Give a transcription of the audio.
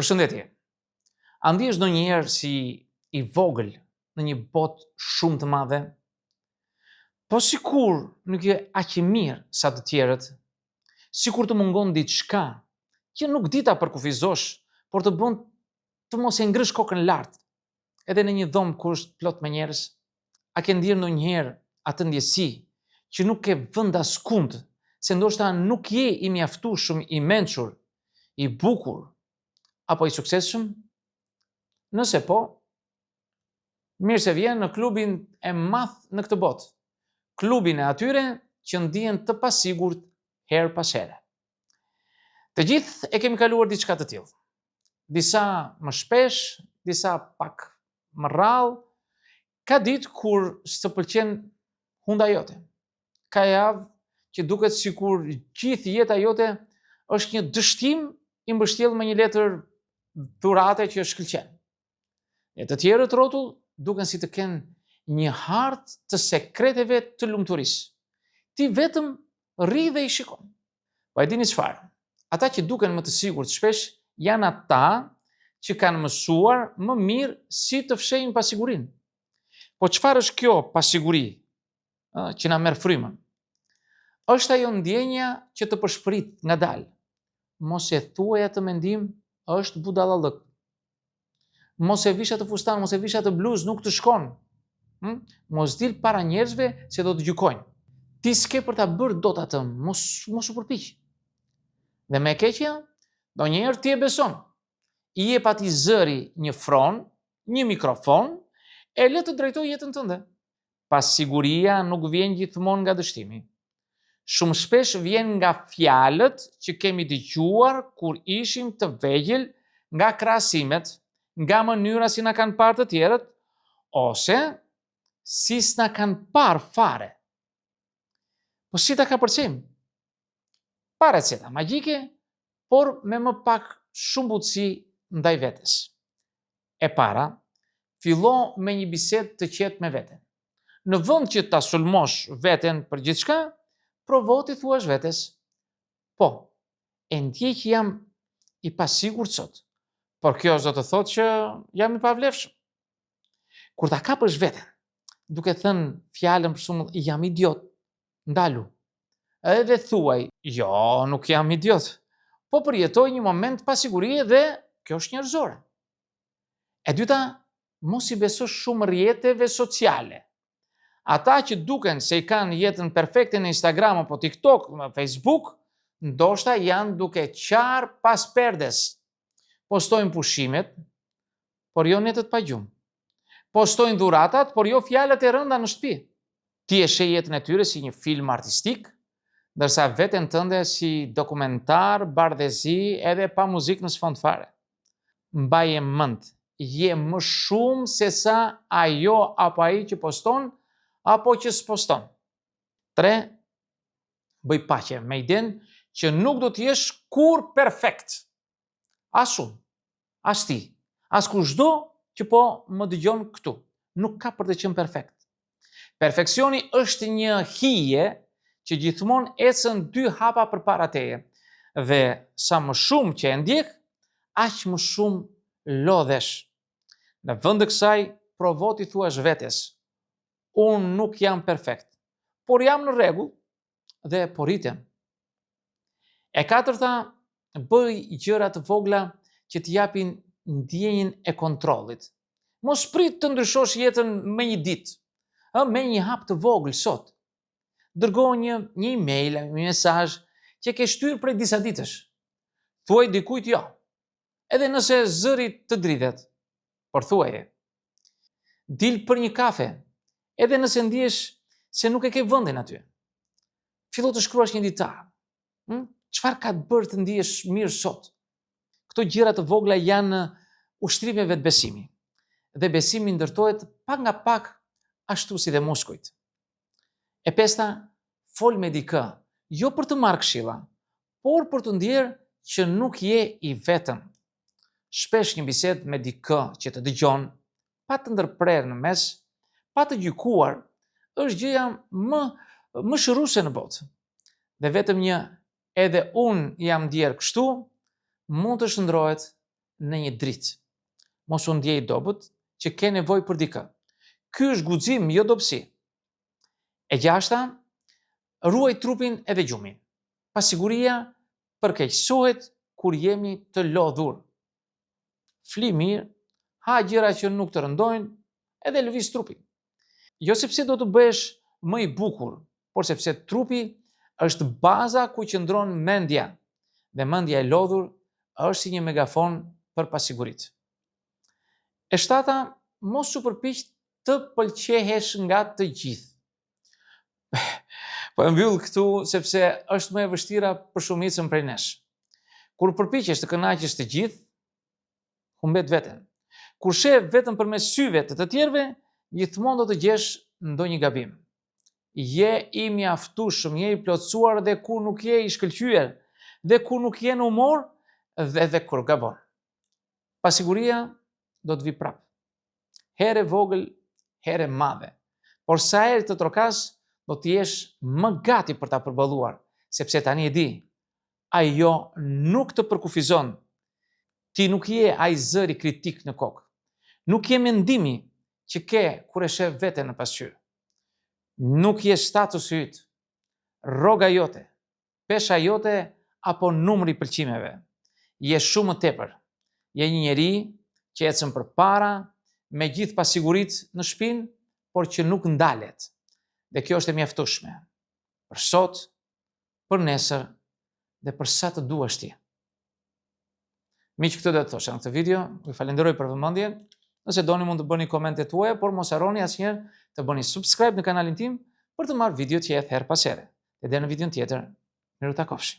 Përshëndetje. A ndihesh ndonjëherë si i vogël në një botë shumë të madhe? Po sikur nuk je aq i mirë sa të tjerët, sikur të mungon diçka që nuk di ta përkufizosh, por të bën të mos e ngrysh kokën lart, edhe në një dhomë ku është plot me njerëz. A ke ndier ndonjëherë atë ndjesi që nuk ke vend askund, se ndoshta nuk je i mjaftueshëm, i mençur, i bukur apo i suksesshëm? Nëse po, mirë se vjen në klubin e madh në këtë botë, klubin e atyre që ndihen të pasigurt her pas here. Të gjithë e kemi kaluar diçka të tillë. Disa më shpesh, disa pak më rrallë. Ka ditë kur s'të pëlqen hunda jote. Ka javë që duket sikur gjithë jeta jote është një dështim i mbështjellë me një letër dhurate që shkëlqen. E të tjerët rrotull duken si të kenë një hartë të sekreteve të lumturisë. Ti vetëm rri dhe i shikon. Po e dini çfarë? Ata që duken më të sigurt shpesh janë ata që kanë mësuar më mirë si të fshehin pasigurinë. Po çfarë është kjo pasiguri që na merr frymën? Është ajo ndjenja që të përshpërit ngadalë. Mos e thuaj atë mendim, është budallallëk. Mos e vish atë fustan, mos e vish atë bluzë, nuk të shkon. Mos dil para njerëzve se do të gjykojnë. Ti s'ke për ta bërë dot atë, mos u përpiq. Dhe me keqja, ndonjëherë ti e beson. I jep atij zëri një fron, një mikrofon, e le të drejtoj jetën tënde. Pasiguria nuk vjen gjithmonë nga dështimi. Shumë shpesh vjen nga fjalët që kemi dëgjuar kur ishim të vegjël, nga krahasimet, nga mënyra si na kanë parë të tjerët, ose si s'na kanë parë fare. Po si ta kapërcejmë? Pa receta magjike, por me më pak shumë butësi ndaj vetes. E para, fillo me një bisedë të qetë me veten. Në vend që ta sulmosh veten për gjithçka, provo t'i thuash vetes: po, e ndjej që jam i pasigurt sot, por kjo do të thotë që jam i pavlefshëm. Kur ta kapësh veten, duke thënë fjalën për shembull jam idiot, ndalu. Edhe thuaj, jo, nuk jam idiot, po përjetoj një moment pasigurie dhe kjo është njerëzore. E dyta, mos i beso shumë rrjeteve sociale. Ata që duken se i kanë jetën perfekte në Instagram apo TikTok, në Facebook, ndoshta janë duke qarë pas perdes. Postojnë pushimet, por jo netët pa gjumë. Postojnë dhuratat, por jo fjalët e rënda në shtëpi. Ti e sheh jetën e tyre si një film artistik, ndërsa veten tënde si dokumentar, bardhëzi edhe pa muzikë në sfond fare. Mbaje mend, je më shumë se sa ajo apo ai që poston apo që s'poston. 3. Bëj paqe me idenë që nuk do të jesh kur perfekt. As unë, as ti, as kushdo që po më dëgjon këtu. Nuk ka për të qenë perfekt. Perfeksioni është një hije që gjithmonë ecën 2 hapa përpara teje. Dhe sa më shumë që e ndjek, aq më shumë lodhesh. Në vend të kësaj, provo t'i thuash vetes: unë nuk jam perfekt, por jam në rregull dhe po rritem. E 4. Bëj gjëra të vogla që t'japin ndjenjën e kontrollit. Mos prit të ndryshosh jetën me një ditë, me një hap të vogël sot. Dërgo një email, një mesazh që ke shtyr prej disa ditësh. Thuaj dikujt jo, edhe nëse zëri të dridhet, por thuaje. Dil për një kafe, edhe nëse ndihesh se nuk e ke vendin aty. Fillo të shkruash një ditar. Çfarë ka të bërë të ndihesh mirë sot? Këto gjëra të vogla janë ushtrime vetbesimi. Dhe besimi ndërtohet pak nga pak ashtu si dhe muskujt. E 5. Fol me dikë, jo për të marrë këshilla, por për të ndjerë që nuk je i vetëm. Shpesh një bisedë me dikë që të dëgjon, pa të ndërprerë në mes, pa të gjykuar, është gjëja më shëruese në botë. Dhe vetëm një "edhe unë jam ndjerë kështu" mund të shndrohet në një dritë. Mos u ndjej dobët që ke nevojë për dikë. Ky është guxim, jo dobësi. E gjashta, ruaj trupin edhe gjumin. Pasiguria përkeqësohet kur jemi të lodhur. Fli mirë, ha gjëra që nuk të rëndojnë, edhe lëviz trupin. Jo sepse do të bëhesh më i bukur, por sepse trupi është baza ku qëndron mendja, dhe mendja e lodhur është si një megafon për pasiguritë. E shtata, mos u përpiq të pëlqehesh nga të gjithë. Po e mbyll këtu sepse është më e vështira për shumicën prej nesh. Kur përpiqesh të kënaqësh të gjithë, humbet veten. Kur sheh vetëm përmes syve të tjerëve, gjithmonë do të gjesh ndonjë gabim. Je i mjaftueshëm, je i plotësuar dhe kur nuk je i shkëlqyer, dhe kur nuk je në humor, dhe kur gabon. Pasiguria do të vi prap. Herë vogël, herë madhe. Por sa herë të trokas, do të jesh më gati për ta përballuar, sepse tani e di, ajo nuk të përkufizon. Ti nuk je ai zëri kritik në kokë. Nuk je mendimi që ke kur e sheh veten në pasqyrë. Nuk je statusi yt, rroga jote, pesha jote apo numri i pëlqimeve. Je shumë më tepër. Je një njeri që ecën përpara me gjithë pasiguritë në shpinë, por që nuk ndalet. Dhe kjo është e mjaftueshme. Për sot, për nesër dhe për sa të duash ti. Miq, këtë do të thosha në këtë video. Ju falenderoj për vëmendjen. Nëse doni mund të bëni komentet tuaja, por mos harroni asnjëherë të bëni subscribe në kanalin tim për të marrë video të jetë her pas here. Edhe në videon tjetër, miru takofshi.